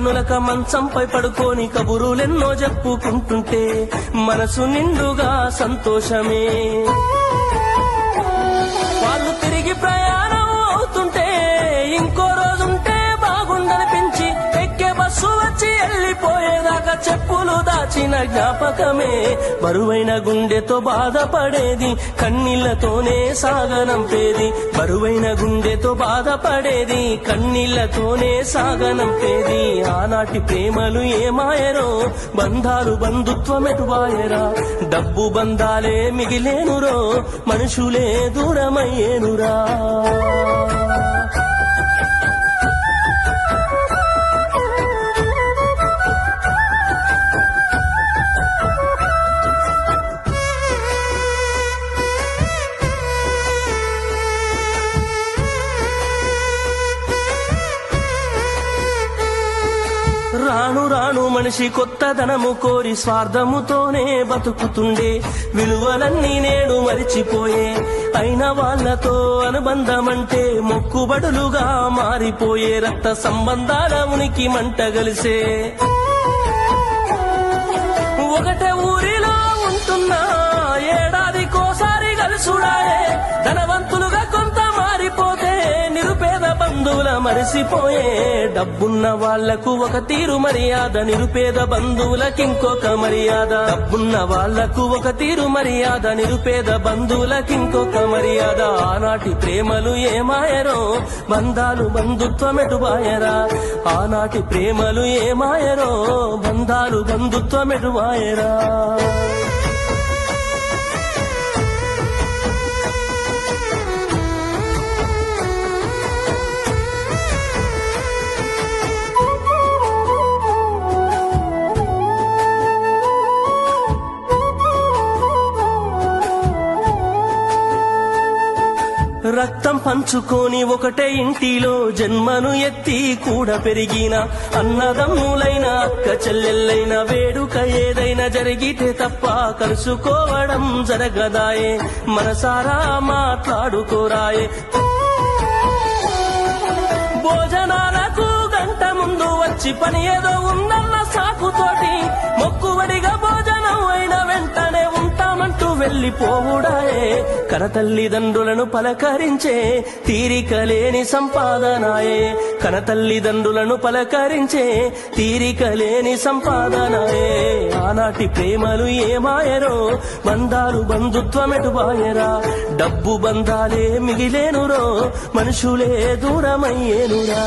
నులక మంచంపై పడుకొని కబురులెన్నో చెప్పుకుంటుంటే మనసు నిండుగా సంతోషమే. వాళ్ళు తిరిగి ప్రయాణం అవుతుంటే ఇంకో రోజుంటే బాగుండనిపించి ఎక్కే బస్సు వచ్చి వెళ్ళిపోయేదాకా చెప్పులు దాచిన జ్ఞాపకమే. బరువైన గుండెతో బాధపడేది కన్నీళ్లతోనే సాగనంపేది. బరువైన గుండెతో బాధపడేది కన్నీళ్లతోనే సాగనంపేది. ఆనాటి ప్రేమలు ఏమాయరో, బంధాలు బంధుత్వమెటువాయరా. డబ్బు బంధాలే మిగిలేనురో, మనుషులే దూరమయ్యేనురా. రాను రాను మనిషి కొత్తదనము కోరి స్వార్థముతోనే బతుకుతుండే. విలువలన్నీ నేడు మరిచిపోయే, అయిన వాళ్లతో అనుబంధమంటే మొక్కుబడులుగా మారిపోయే. రక్త సంబంధాల ఉనికి మంటగలిసే. ఒకటే ఊరిలో ఉంటున్నా ఏడాదికోసారి కలుసుడాయే. ధనవంతులుగా కొంత మారిపోతే నిరుపేద బంధువుల మరిసిపోయే. డబ్బున్న వాళ్లకు ఒక తీరు మర్యాద, నిరుపేద బంధువులకింకొక మర్యాద. డబ్బున్న వాళ్లకు ఒక తీరు మర్యాద, నిరుపేద బంధువులకింకొక మర్యాద. ఆనాటి ప్రేమలు ఏమాయరో, బంధాలు బంధుత్వమెటువాయరా. ఆనాటి ప్రేమలు ఏమాయరో, బంధాలు బంధుత్వమెటువాయరా. రక్తం పంచుకొని ఒకటే ఇంటిలో జన్మను ఎత్తి కూడా పెరిగిన అన్నదమ్ములైన అక్క చెల్లెళ్ళైన వేడుక ఏదైనా జరిగితే తప్ప కలుసుకోవడం జరగదాయే. మనసారా మాట్లాడుకోరాయే. భోజనాలకు గంట ముందు వచ్చి పని ఏదో ఉందన్న సాకుతోటి మొక్కుబడిగా భోజనం అయిన వెంటనే ఉంటామంటూ వెళ్లిపోవుడాయే. కనతల్లిదండ్రులను పలకరించే తీరిక లేని సంపాదనాయే. కనతల్లిదండ్రులను పలకరించే తీరిక లేని సంపాదనాయే. ఆనాటి ప్రేమలు ఏమాయరో, బంధాలు బంధుత్వమెటువాయరా. డబ్బు బంధాలే మిగిలేనురో, మనుషులే దూరమయ్యేనురా.